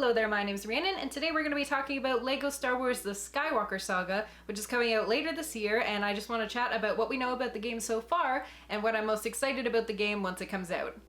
Hello there, my name is Rhiannon, and today we're going to be talking about LEGO Star Wars The Skywalker Saga, which is coming out later this year, and I just want to chat about what we know about the game so far, and what I'm most excited about the game once it comes out.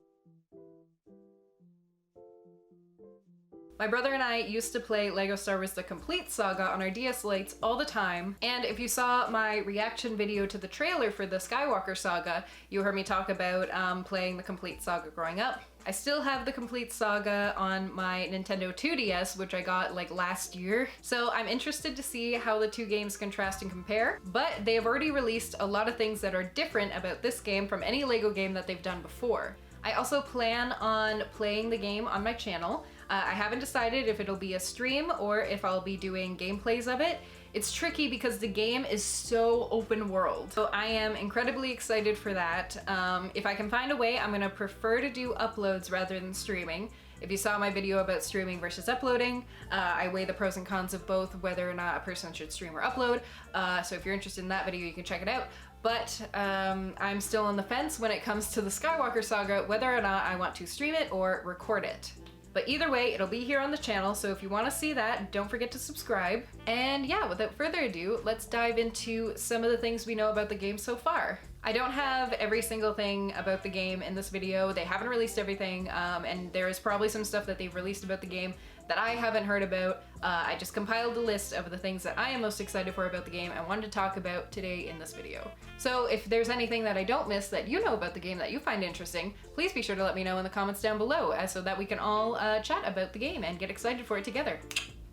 My brother and I used to play LEGO Star Wars The Complete Saga on our DS Lites all the time, and if you saw my reaction video to the trailer for The Skywalker Saga, you heard me talk about playing The Complete Saga growing up. I still have The Complete Saga on my Nintendo 2DS, which I got like last year, so I'm interested to see how the two games contrast and compare, but they have already released a lot of things that are different about this game from any LEGO game that they've done before. I also plan on playing the game on my channel. I haven't decided if it'll be a stream or if I'll be doing gameplays of it. It's tricky because the game is so open world. So I am incredibly excited for that. If I can find a way, I'm gonna prefer to do uploads rather than streaming. If you saw my video about streaming versus uploading, I weigh the pros and cons of both, whether or not a person should stream or upload. So if you're interested in that video, you can check it out. But I'm still on the fence when it comes to the Skywalker Saga, whether or not I want to stream it or record it. But either way, it'll be here on the channel, so if you want to see that, don't forget to subscribe. And yeah, without further ado, let's dive into some of the things we know about the game so far. I don't have every single thing about the game in this video. They haven't released everything, and there is probably some stuff that they've released about the game that I haven't heard about. I just compiled a list of the things that I am most excited for about the game and wanted to talk about today in this video. So if there's anything that I don't miss that you know about the game that you find interesting, please be sure to let me know in the comments down below so that we can all chat about the game and get excited for it together.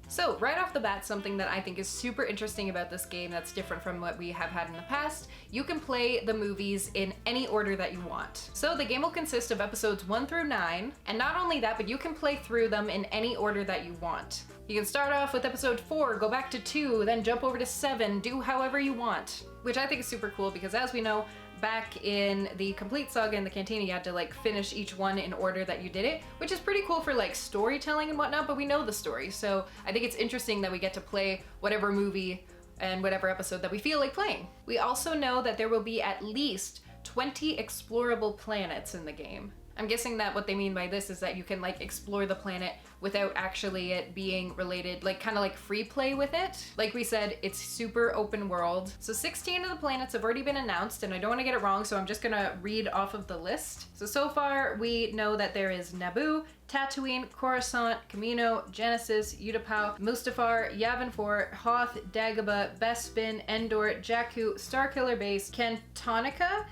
So right off the bat, something that I think is super interesting about this game that's different from what we have had in the past, you can play the movies in any order that you want. So the game will consist of episodes 1 through 9, and not only that, but you can play through them in any order that you want. You can start off with episode 4, go back to 2, then jump over to 7, do however you want. Which I think is super cool because, as we know, back in the Complete Saga in the Cantina, you had to like finish each one in order that you did it, which is pretty cool for like storytelling and whatnot, but we know the story, so I think it's interesting that we get to play whatever movie and whatever episode that we feel like playing. We also know that there will be at least 20 explorable planets in the game. I'm guessing that what they mean by this is that you can like explore the planet without actually it being related, like kind of like free play with it. Like we said, it's super open world. So 16 of the planets have already been announced, and I don't want to get it wrong, so I'm just gonna read off of the list. So far we know that there is Naboo, Tatooine, Coruscant, Kamino, Genesis, Utapau, Mustafar, Yavin 4, Hoth, Dagobah, Bespin, Endor, Jakku, Starkiller Base, Cantonica,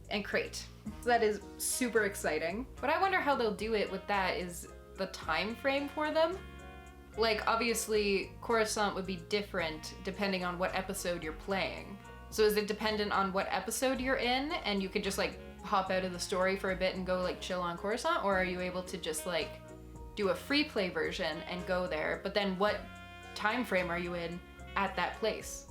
and Crate. So that is super exciting. What I wonder how they'll do it with that is the time frame for them. Like, obviously Coruscant would be different depending on what episode you're playing. So is it dependent on what episode you're in and you could just like hop out of the story for a bit and go like chill on Coruscant, or are you able to just like do a free play version and go there? But then what time frame are you in at that place?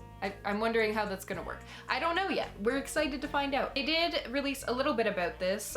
I'm wondering how that's gonna work. I don't know yet. We're excited to find out. They did release a little bit about this,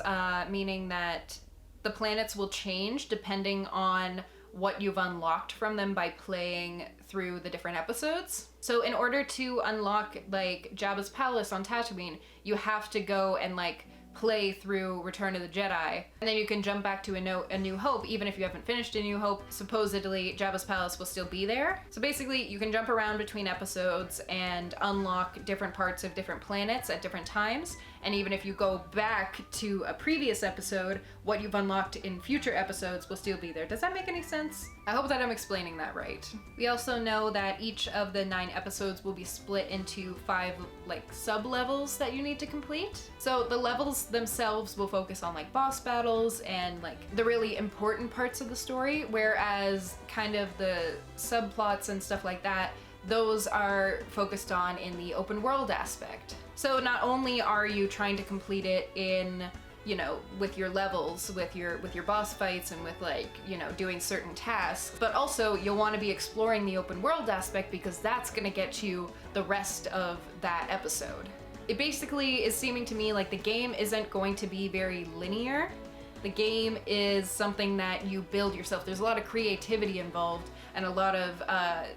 meaning that the planets will change depending on what you've unlocked from them by playing through the different episodes. So in order to unlock like Jabba's palace on Tatooine, you have to go and like play through Return of the Jedi, and then you can jump back to A New Hope. Even if you haven't finished A New Hope, supposedly Jabba's palace will still be there. So basically you can jump around between episodes and unlock different parts of different planets at different times, and even if you go back to a previous episode, what you've unlocked in future episodes will still be there. Does that make any sense? I hope that I'm explaining that right. We also know that each of the 9 episodes will be split into 5 like sub-levels that you need to complete. So the levels themselves will focus on like boss battles and like the really important parts of the story, whereas kind of the subplots and stuff like that, those are focused on in the open world aspect. So not only are you trying to complete it in, you know, with your levels, with your boss fights and with like, you know, doing certain tasks, but also you'll want to be exploring the open world aspect because that's gonna get you the rest of that episode. It basically is seeming to me like the game isn't going to be very linear. The game is something that you build yourself. There's a lot of creativity involved and a lot of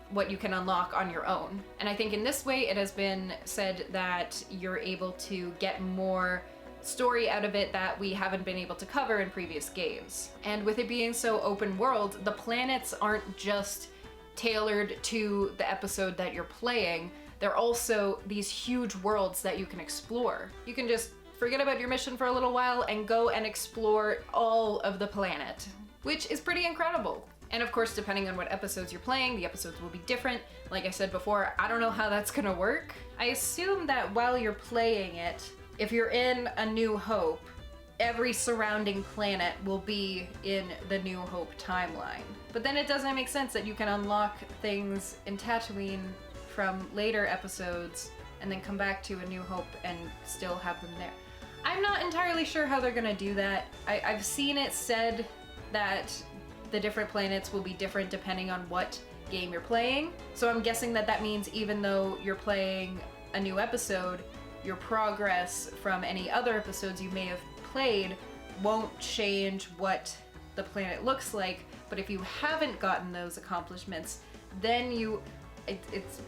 what you can unlock on your own. And I think in this way it has been said that you're able to get more story out of it that we haven't been able to cover in previous games. And with it being so open world, the planets aren't just tailored to the episode that you're playing, they're also these huge worlds that you can explore. You can just forget about your mission for a little while and go and explore all of the planet, which is pretty incredible. And of course, depending on what episodes you're playing, the episodes will be different. Like I said before, I don't know how that's gonna work. I assume that while you're playing it, if you're in A New Hope, every surrounding planet will be in the New Hope timeline. But then it doesn't make sense that you can unlock things in Tatooine from later episodes and then come back to A New Hope and still have them there. I'm not entirely sure how they're gonna do that. I've seen it said that the different planets will be different depending on what game you're playing. So I'm guessing that that means even though you're playing a new episode, your progress from any other episodes you may have played won't change what the planet looks like. But if you haven't gotten those accomplishments, then it's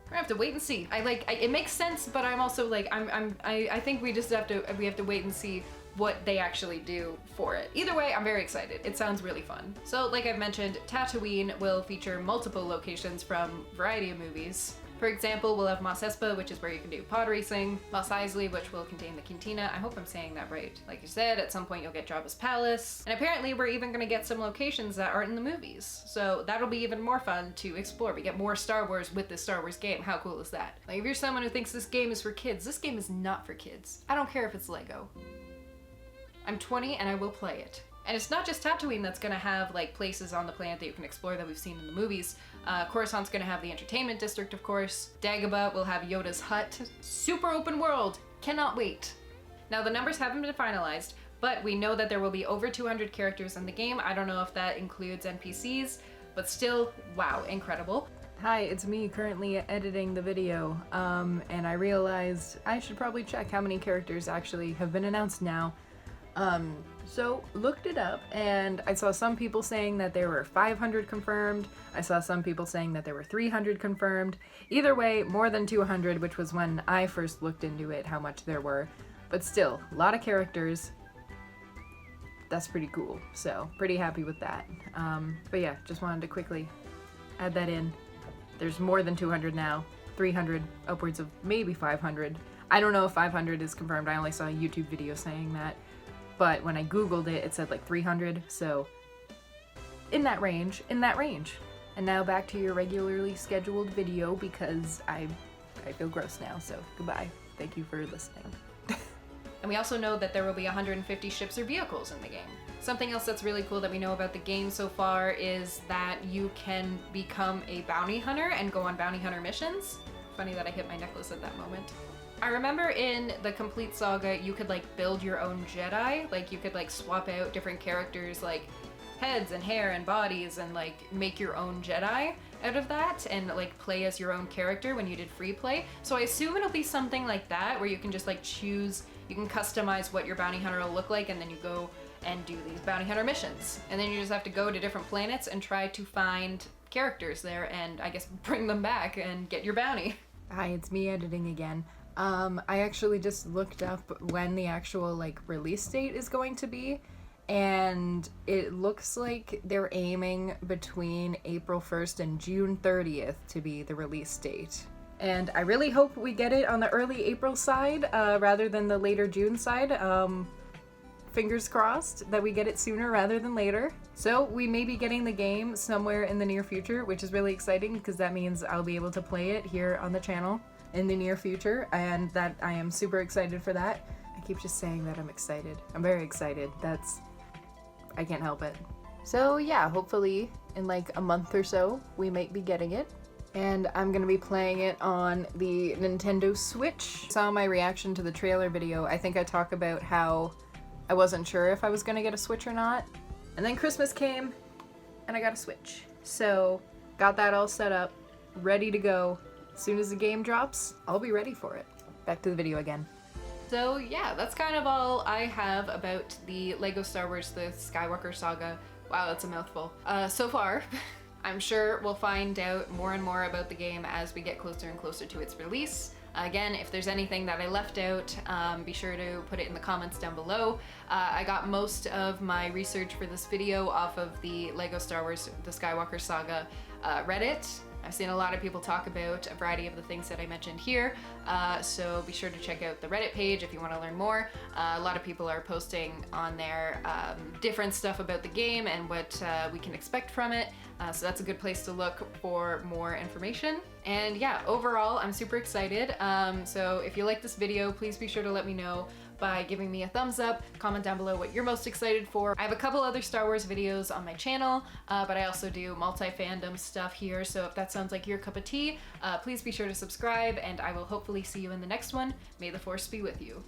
we're gonna have to wait and see. It makes sense, but I'm also like, I think we have to wait and see what they actually do for it. Either way, I'm very excited. It sounds really fun. So like I've mentioned, Tatooine will feature multiple locations from a variety of movies. For example, we'll have Mos Espa, which is where you can do pod racing, Mos Eisley, which will contain the Cantina. I hope I'm saying that right. Like I said, at some point you'll get Jabba's Palace. And apparently we're even gonna get some locations that aren't in the movies. So that'll be even more fun to explore. We get more Star Wars with this Star Wars game. How cool is that? Like if you're someone who thinks this game is for kids, this game is not for kids. I don't care if it's Lego. I'm 20 and I will play it. And it's not just Tatooine that's gonna have like places on the planet that you can explore that we've seen in the movies. Coruscant's gonna have the entertainment district, of course. Dagobah will have Yoda's hut. Super open world. Cannot wait. Now the numbers haven't been finalized, but we know that there will be over 200 characters in the game. I don't know if that includes NPCs, but still, wow, incredible. Hi, it's me currently editing the video, and I realized I should probably check how many characters actually have been announced now. So looked it up, and I saw some people saying that there were 500 confirmed. I saw some people saying that there were 300 confirmed. Either way, more than 200, which was when I first looked into it, how much there were. But still, a lot of characters. That's pretty cool, so pretty happy with that. But yeah, just wanted to quickly add that in. There's more than 200 now, 300, upwards of maybe 500. I don't know if 500 is confirmed. I only saw a YouTube video saying that. But when I Googled it, it said like 300, so in that range. And now back to your regularly scheduled video because I feel gross now, so goodbye. Thank you for listening. And we also know that there will be 150 ships or vehicles in the game. Something else that's really cool that we know about the game so far is that you can become a bounty hunter and go on bounty hunter missions. Funny that I hit my necklace at that moment. I remember in the Complete Saga, you could like build your own Jedi. Like you could like swap out different characters like heads and hair and bodies and like make your own Jedi out of that and like play as your own character when you did free play. So I assume it'll be something like that where you can just like choose, you can customize what your bounty hunter will look like and then you go and do these bounty hunter missions. And then you just have to go to different planets and try to find characters there and I guess bring them back and get your bounty. Hi, it's me editing again. I actually just looked up when the actual like release date is going to be, and it looks like they're aiming between April 1st and June 30th to be the release date. And I really hope we get it on the early April side, rather than the later June side. Fingers crossed that we get it sooner rather than later. So we may be getting the game somewhere in the near future, which is really exciting because that means I'll be able to play it here on the channel in the near future, and that I am super excited for that. I keep just saying that I'm excited. I'm very excited. I can't help it. So yeah, hopefully in like a month or so, we might be getting it. And I'm gonna be playing it on the Nintendo Switch. Saw my reaction to the trailer video. I think I talk about how I wasn't sure if I was gonna get a Switch or not. And then Christmas came, and I got a Switch. So, got that all set up, ready to go. As soon as the game drops, I'll be ready for it. Back to the video again. So yeah, that's kind of all I have about the LEGO Star Wars The Skywalker Saga. Wow, that's a mouthful. So far, I'm sure we'll find out more and more about the game as we get closer and closer to its release. Again, if there's anything that I left out, be sure to put it in the comments down below. I got most of my research for this video off of the Lego Star Wars The Skywalker Saga Reddit. I've seen a lot of people talk about a variety of the things that I mentioned here, so be sure to check out the Reddit page if you want to learn more. A lot of people are posting on there different stuff about the game and what we can expect from it, so that's a good place to look for more information. And yeah, overall, I'm super excited. So if you like this video, please be sure to let me know by giving me a thumbs up, comment down below what you're most excited for. I have a couple other Star Wars videos on my channel, but I also do multi-fandom stuff here, so if that sounds like your cup of tea, please be sure to subscribe, and I will hopefully see you in the next one. May the Force be with you.